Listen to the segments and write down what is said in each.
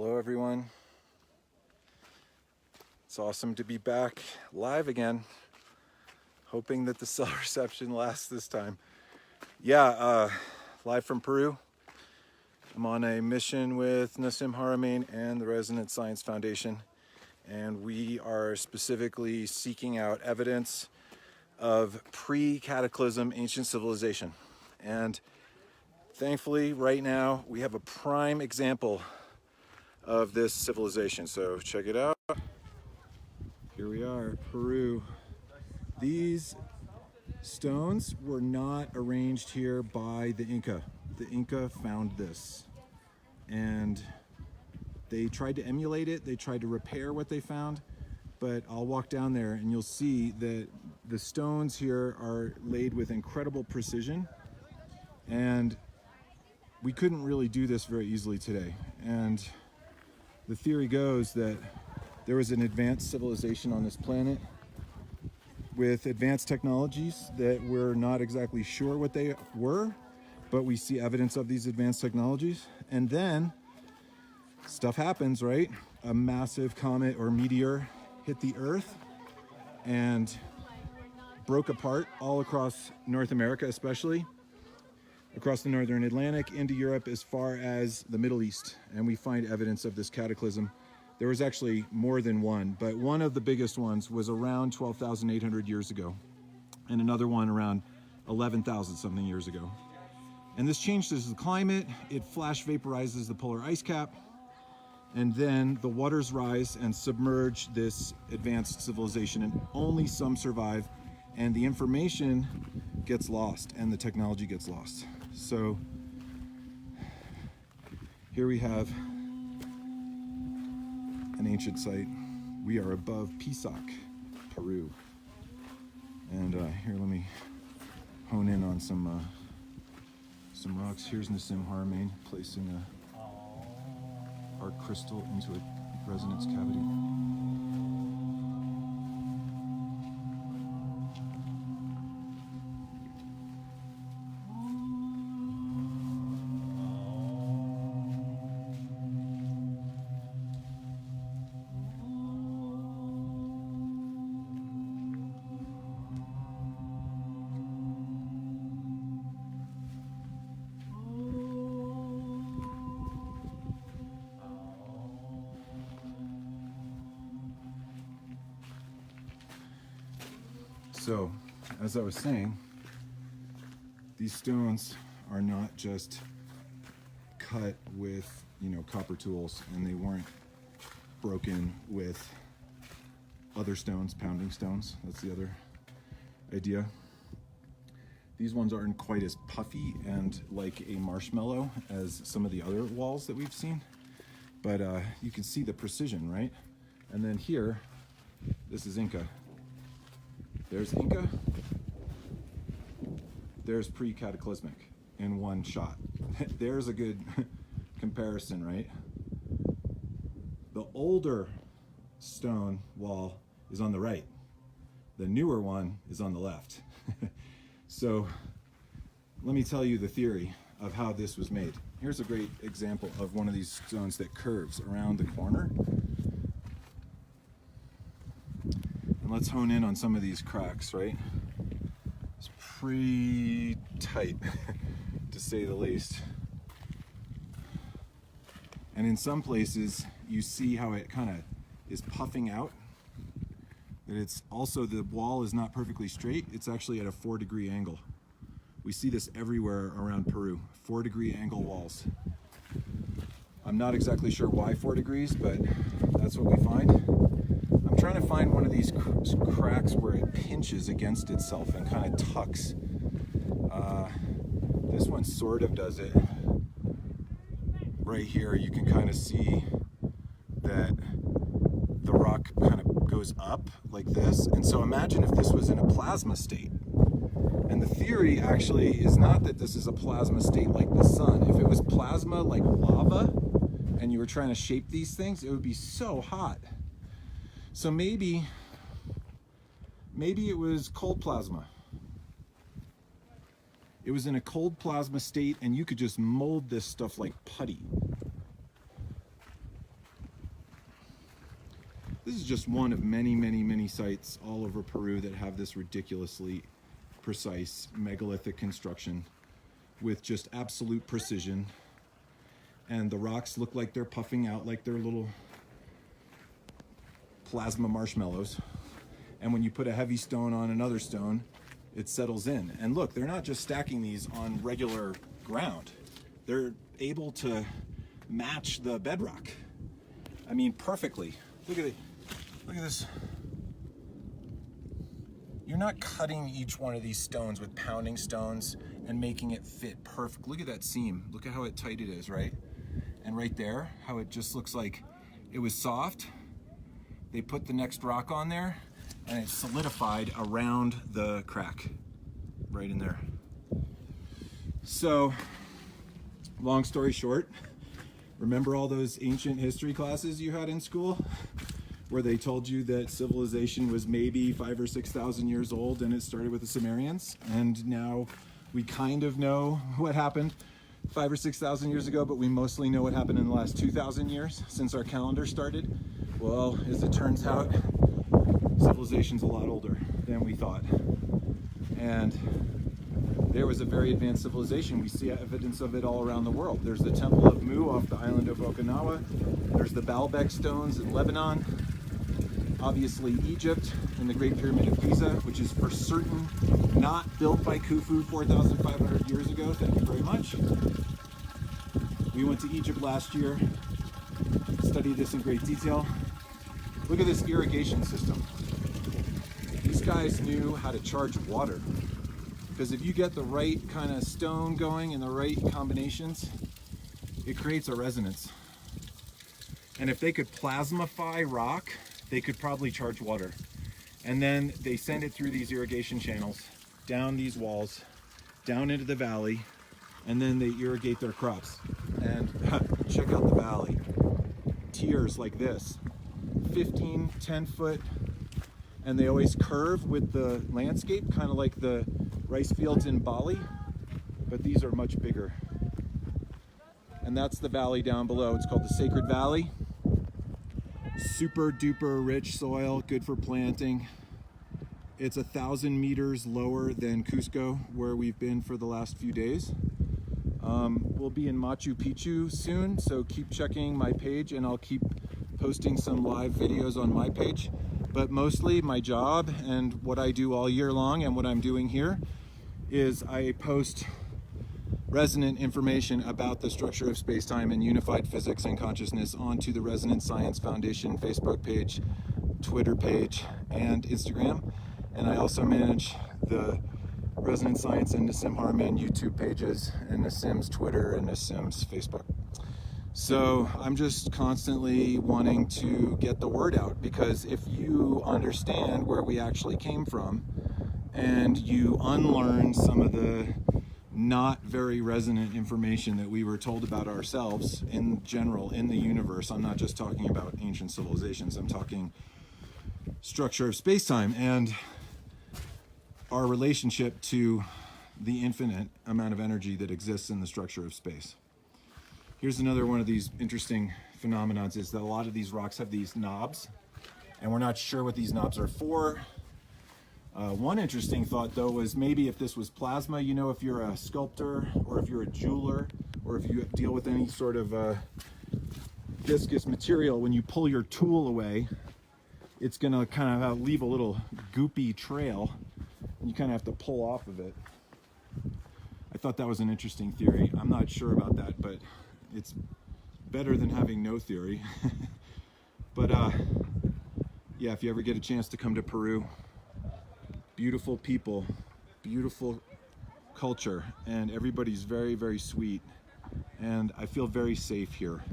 Hello everyone. It's awesome to be back live again. Hoping that the cell reception lasts this time. Yeah, live from Peru. I'm on a mission with Nassim, Haramein and the Resonance Science Foundation, and we are specifically seeking out evidence of pre-cataclysm ancient civilization. And thankfully, right now, we have a prime example of this civilization. So check it out. Here we are, Peru. These stones were not arranged here by the Inca. The Inca found this, and they tried to emulate it. They tried to repair what they found, but I'll walk down there and you'll see that the stones here are laid with incredible precision, and we couldn't really do this very easily today. And the theory goes that there was an advanced civilization on this planet with advanced technologies that we're not exactly sure what they were, but we see evidence of these advanced technologies. And then stuff happens, right? A massive comet or meteor hit the Earth and broke apart all across North America, especially across the northern Atlantic into Europe as far as the Middle East. And we find evidence of this cataclysm. There was actually more than one, but one of the biggest ones was around 12,800 years ago, and another one around 11,000 something years ago. And this changes the climate. It flash vaporizes the polar ice cap, and then the waters rise and submerge this advanced civilization, and only some survive, and the information gets lost and the technology gets lost. So here we have an ancient site. We are above Pisac, Peru. And here, let me hone in on some rocks. Here's Nassim Haramein placing a art crystal into a resonance cavity. So, as I was saying, these stones are not just cut with, copper tools, and they weren't broken with other stones, pounding stones. That's the other idea. These ones aren't quite as puffy and like a marshmallow as some of the other walls that we've seen, but you can see the precision, right? And then here, this is Inca. There's Inca, there's pre-cataclysmic in one shot. There's a good comparison, right? The older stone wall is on the right. The newer one is on the left. So let me tell you the theory of how this was made. Here's a great example of one of these stones that curves around the corner. And let's hone in on some of these cracks, right? It's pretty tight, to say the least. And in some places, you see how it kind of is puffing out. That it's also, the wall is not perfectly straight. It's actually at a 4-degree angle. We see this everywhere around Peru, 4-degree angle walls. I'm not exactly sure why 4 degrees, but that's what we find. I'm trying to find one of these cracks where it pinches against itself and kind of tucks. This one sort of does it. Right here, you can kind of see that the rock kind of goes up like this. And so imagine if this was in a plasma state. And the theory actually is not that this is a plasma state like the sun. If it was plasma like lava and you were trying to shape these things, it would be so hot. So maybe it was cold plasma. It was in a cold plasma state and you could just mold this stuff like putty. This is just one of many, many, many sites all over Peru that have this ridiculously precise megalithic construction with just absolute precision. And the rocks look like they're puffing out like they're little plasma marshmallows. And when you put a heavy stone on another stone, it settles in. And look, they're not just stacking these on regular ground. They're able to match the bedrock. I mean, perfectly. Look at this. You're not cutting each one of these stones with pounding stones and making it fit perfect. Look at that seam. Look at how tight it is, right? And right there, how it just looks like it was soft. They put the next rock on there and it solidified around the crack right in there. So, long story short, remember all those ancient history classes you had in school where they told you that civilization was maybe 5,000 or 6,000 years old and it started with the Sumerians, and now we kind of know what happened 5,000 or 6,000 years ago, but we mostly know what happened in the last 2,000 years since our calendar started? Well, as it turns out, civilization's a lot older than we thought. And there was a very advanced civilization. We see evidence of it all around the world. There's the Temple of Mu off the island of Okinawa. There's the Baalbek stones in Lebanon. Obviously Egypt and the Great Pyramid of Giza, which is for certain not built by Khufu 4,500 years ago. Thank you very much. We went to Egypt last year, studied this in great detail. Look at this irrigation system. These guys knew how to charge water, because if you get the right kind of stone going and the right combinations, it creates a resonance. And if they could plasmify rock, they could probably charge water. And then they send it through these irrigation channels, down these walls, down into the valley, and then they irrigate their crops. And check out the valley. Tiers like this, 15, 10 foot, and they always curve with the landscape, kind of like the rice fields in Bali, but these are much bigger. And that's the valley down below. It's called the Sacred Valley. Super duper rich soil, good for planting. It's 1,000 meters lower than Cusco, where we've been for the last few days. We'll be in Machu Picchu soon, so keep checking my page and I'll keep posting some live videos on my page. But mostly my job and what I do all year long and what I'm doing here is I post resonant information about the structure of space-time and unified physics and consciousness onto the Resonant Science Foundation Facebook page, Twitter page, and Instagram. And I also manage the Resonant Science and Nassim Haramein YouTube pages, and Nassim's Twitter and Nassim's Facebook. So I'm just constantly wanting to get the word out, because if you understand where we actually came from and you unlearn some of the not very resonant information that we were told about ourselves in general in the universe, I'm not just talking about ancient civilizations, I'm talking structure of space-time and our relationship to the infinite amount of energy that exists in the structure of space. Here's another one of these interesting phenomena, is that a lot of these rocks have these knobs, and we're not sure what these knobs are for. One interesting thought, though, was maybe if this was plasma, you know, if you're a sculptor or if you're a jeweler or if you deal with any sort of viscous material, when you pull your tool away, it's going to kind of leave a little goopy trail, and you kind of have to pull off of it. I thought that was an interesting theory. I'm not sure about that, but it's better than having no theory. But yeah, if you ever get a chance to come to Peru, beautiful people, beautiful culture, and everybody's very, very sweet, and I feel very safe here.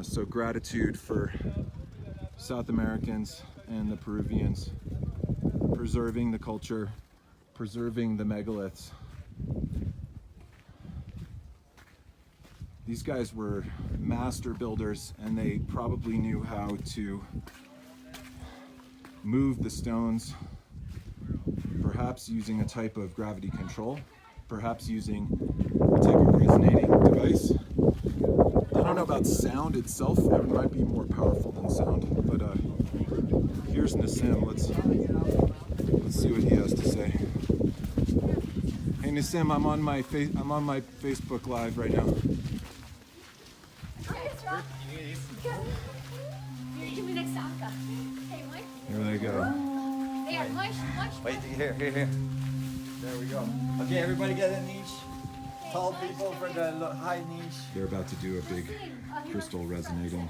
So gratitude for South Americans and the Peruvians preserving the culture, preserving the megaliths. These guys were master builders, and they probably knew how to move the stones, perhaps using a type of gravity control, perhaps using a type of resonating device. I don't know about sound sound itself, it might be more powerful than sound. But here's Nassim. Let's see what he has to say. Hey Nassim, I'm on my Facebook Live right now. Here they go. Wait, here. There we go. Okay, everybody get a niche. Tall people for the high niche. They're about to do a big crystal resonating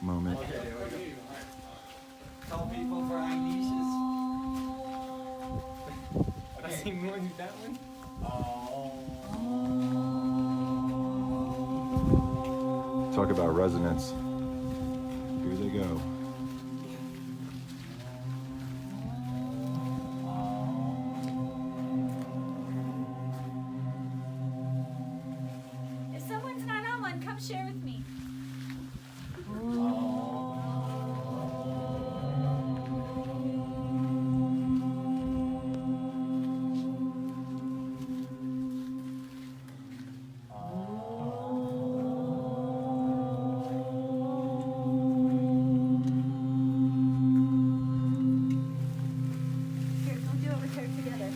moment. Okay, there we go. Tall people for high niches. Okay. That one? Talk about resonance. Here they go. If someone's not on one, come share with me. Here, go do it with her together.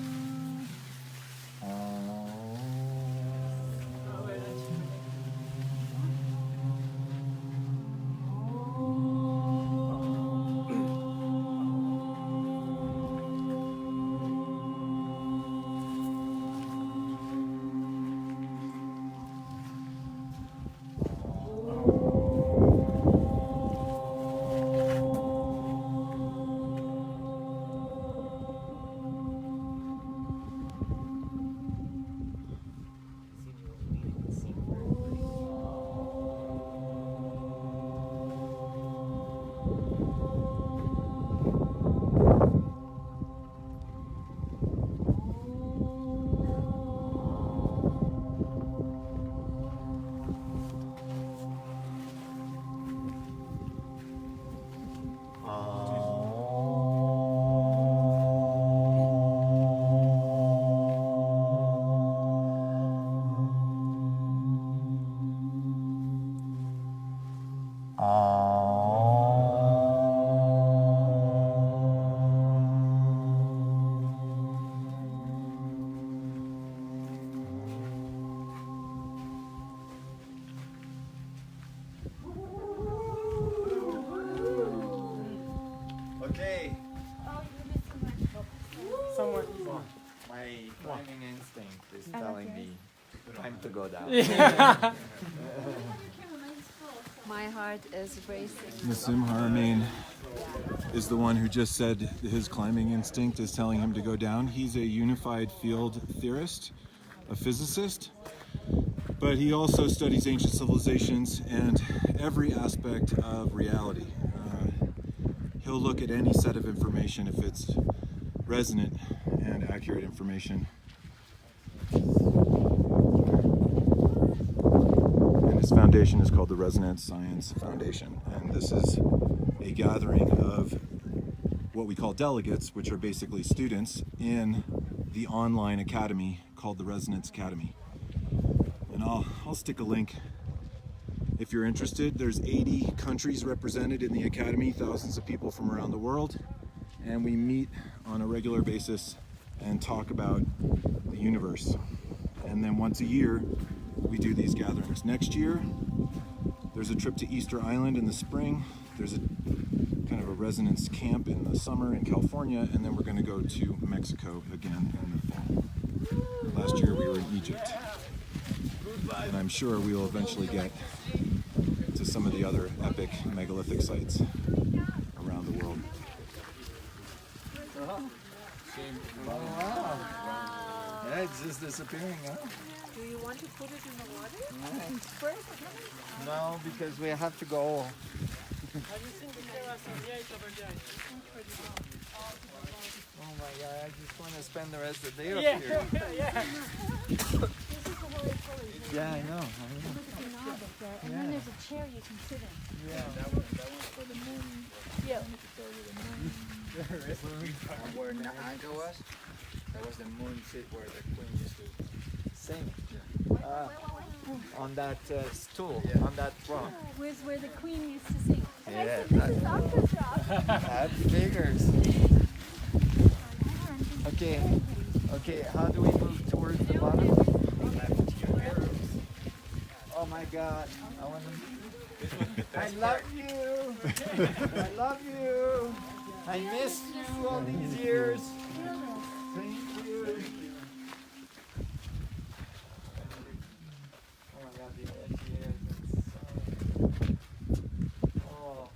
Okay. Oh, you're missing one. Someone. My climbing instinct is telling me time to go down. My heart is racing. Nassim Haramein is the one who just said his climbing instinct is telling him to go down. He's a unified field theorist, a physicist, but he also studies ancient civilizations and every aspect of reality. He'll look at any set of information if it's resonant and accurate information. And his foundation is called the Resonance Science Foundation. And this is a gathering of what we call delegates, which are basically students in the online academy called the Resonance Academy. And I'll stick a link if you're interested. There's 80 countries represented in the academy, thousands of people from around the world, and we meet on a regular basis and talk about the universe. And then once a year, we do these gatherings. Next year, there's a trip to Easter Island in the spring. There's a kind of a resonance camp in the summer in California, and then we're going to go to Mexico again in the fall. Last year we were in Egypt. And I'm sure we will eventually get to some of the other epic megalithic sites around the world. Wow. Yeah, it's just disappearing, huh? Do you want to put it in the water? First? No, because we have to go. Oh my God, I just want to spend the rest of the day up here. Yeah, I know. And then there's a chair you can sit in. Yeah. That was for the moon. Yeah. Where Naga was, that was the moon seat where the queen used to Same. Yeah. on that stool, on that throne. Where's where the queen used to sing? Yeah, This is opera drop. that figures. Okay, how do we move towards the bottom? Oh my God, I love you. I love you. I missed you all these years. Thank you. Oh my God, the edge here is insane. Oh.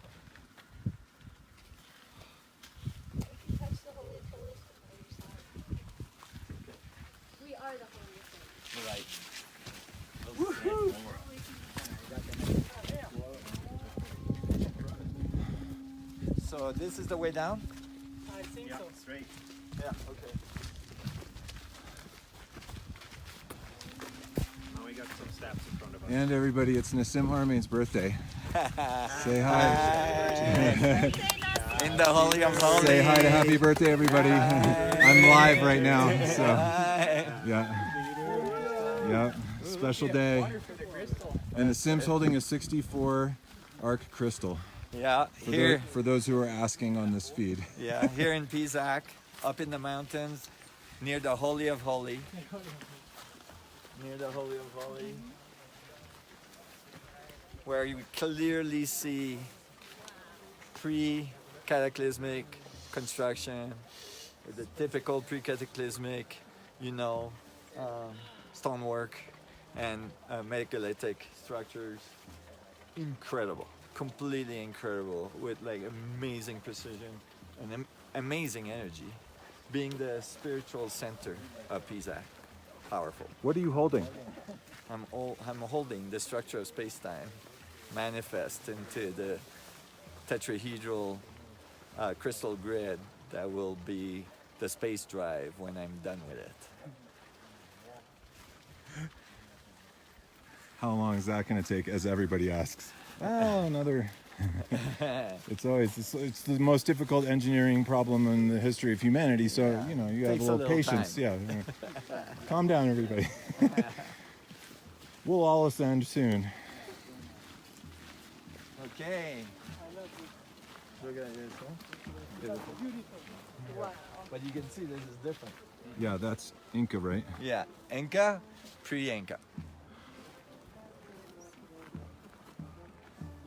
We are the holiest. Right. So this is the way down? I think so. Straight. Yeah, okay. Now we got some steps in front of us. And everybody, it's Nassim Haramein's birthday. Say hi. In the Holy of Holies. Say hi to happy birthday, everybody. I'm live right now, so yeah. Special day. And Nassim's holding a 64 arc crystal. Yeah, For, here. for those who are asking on this feed. Yeah, here in Pisac, up in the mountains, near the Holy of Holy. Near the Holy of Holy. Where you clearly see pre-cataclysmic construction, with the typical pre-cataclysmic, stonework and megalithic structures. Incredible, completely incredible, with like amazing precision and amazing energy, being the spiritual center of Pisac. Powerful. What are you holding? I'm holding the structure of space-time manifest into the tetrahedral crystal grid that will be the space drive when I'm done with it. How long is that going to take, as everybody asks? Oh, another. It's the most difficult engineering problem in the history of humanity. So you have Takes a a little little patience. time. Yeah. Calm down, everybody. We'll all ascend soon. Okay. Look at this, huh? Beautiful. But you can see this is different. Yeah, that's Inca, right? Yeah, Inca, pre-Inca.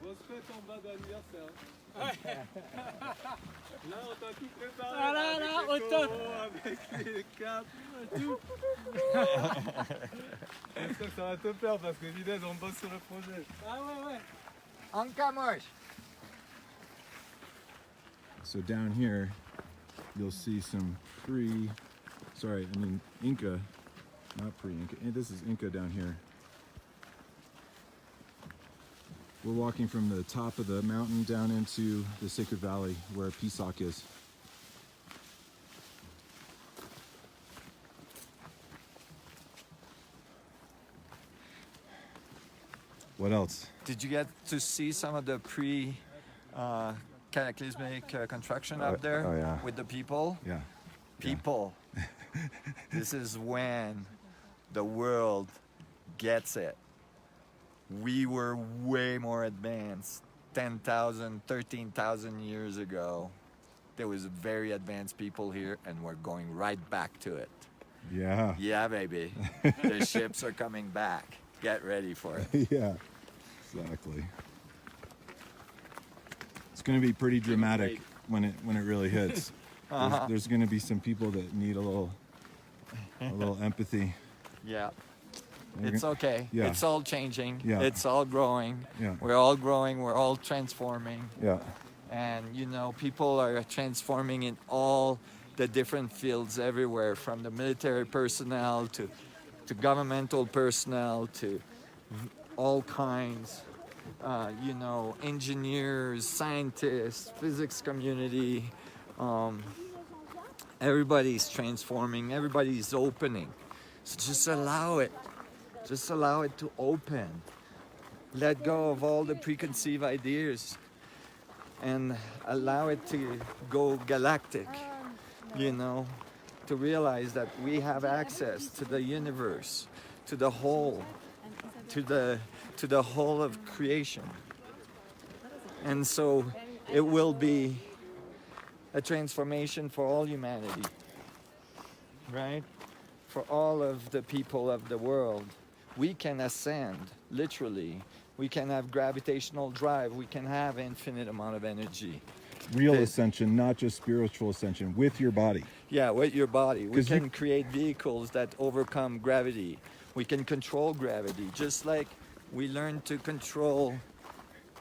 Grosse fête en bas d'anniversaire. Là, on t'a tout préparé. Ah là, là, au top. Avec les capes, tout. J'espère que ça va te plaire parce que Videz, on bosse sur le projet. Ah ouais. Inca Marsh. So down here, you'll see some Inca, not pre-Inca. This is Inca down here. We're walking from the top of the mountain down into the Sacred Valley where Pisac is. What else? Did you get to see some of the pre-cataclysmic construction up there oh, yeah. with the people? Yeah. People. This is when the world gets it. We were way more advanced 10,000, 13,000 years ago. There was very advanced people here and we're going right back to it. Yeah. Yeah, baby. The ships are coming back. Get ready for it. Yeah, exactly. It's going to be pretty dramatic when it really hits. There's going to be some people that need a little empathy. Yeah. It's okay. Yeah. It's all changing. Yeah. It's all growing. Yeah. We're all growing. We're all transforming. Yeah. And people are transforming in all the different fields everywhere, from the military personnel to governmental personnel to all kinds. Engineers, scientists, physics community. Everybody's transforming. Everybody's opening. So just allow it. Just allow it to open. Let go of all the preconceived ideas and allow it to go galactic, to realize that we have access to the universe, to the whole, to the whole of creation. And so it will be a transformation for all humanity, right? For all of the people of the world. We can ascend, literally. We can have gravitational drive. We can have infinite amount of energy. Real ascension, not just spiritual ascension, with your body. Yeah, with your body. We 'Cause you- can create vehicles that overcome gravity. We can control gravity, just like we learned to control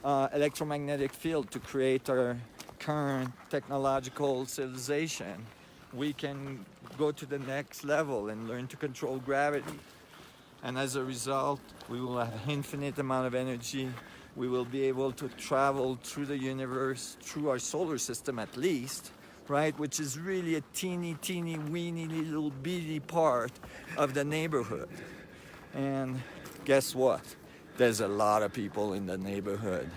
electromagnetic field to create our current technological civilization. We can go to the next level and learn to control gravity. And as a result, we will have infinite amount of energy. We will be able to travel through the universe, through our solar system at least, right? Which is really a teeny, teeny, weeny little bitty part of the neighborhood. And guess what? There's a lot of people in the neighborhood.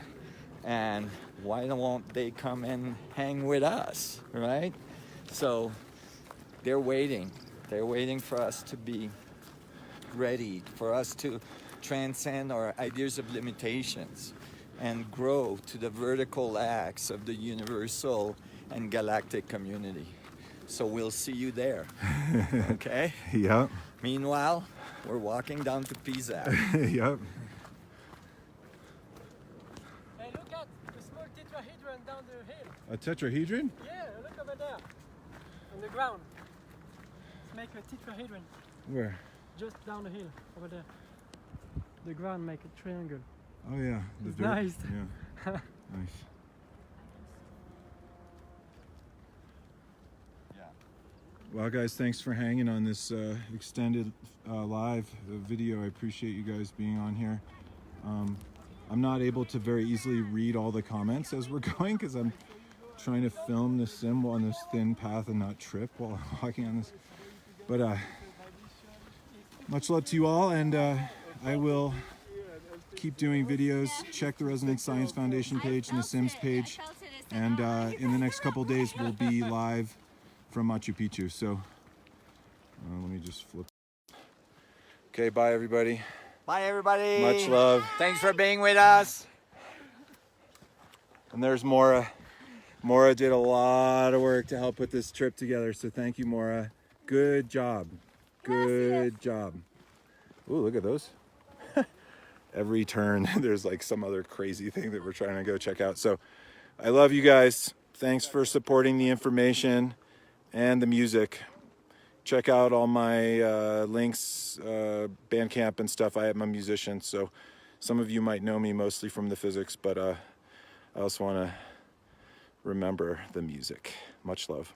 And why won't they come and hang with us, right? So they're waiting. They're waiting for us to be ready, for us to transcend our ideas of limitations and grow to the vertical acts of the universal and galactic community. So we'll see you there, okay? Yep. Meanwhile, we're walking down to Pisac. Yep. Hey, look at the small tetrahedron down the hill. A tetrahedron? Yeah, look over there. On the ground. Let's make a tetrahedron Where? just down the hill over there. The ground make a triangle. Oh yeah, the It's dirt. nice. Yeah. Nice. Well, guys, thanks for hanging on this extended live video. I appreciate you guys being on here. I'm not able to very easily read all the comments as we're going because I'm trying to film the sim on this thin path and not trip while I'm walking on this. But much love to you all, and I will keep doing videos. Check the Resonance Science Foundation page and the Sims page. And in the next couple days, we'll be live from Machu Picchu. So let me just flip. Okay, bye everybody. Bye, everybody. Much love. Thanks for being with us. And there's Maura. Maura did a lot of work to help put this trip together. So thank you, Maura. Good job. Good job. Ooh, look at those. Every turn, there's like some other crazy thing that we're trying to go check out. So I love you guys. Thanks for supporting the information and the music. Check out all my links, Bandcamp and stuff. I am a musician, so some of you might know me mostly from the physics, but I also want to remember the music. Much love.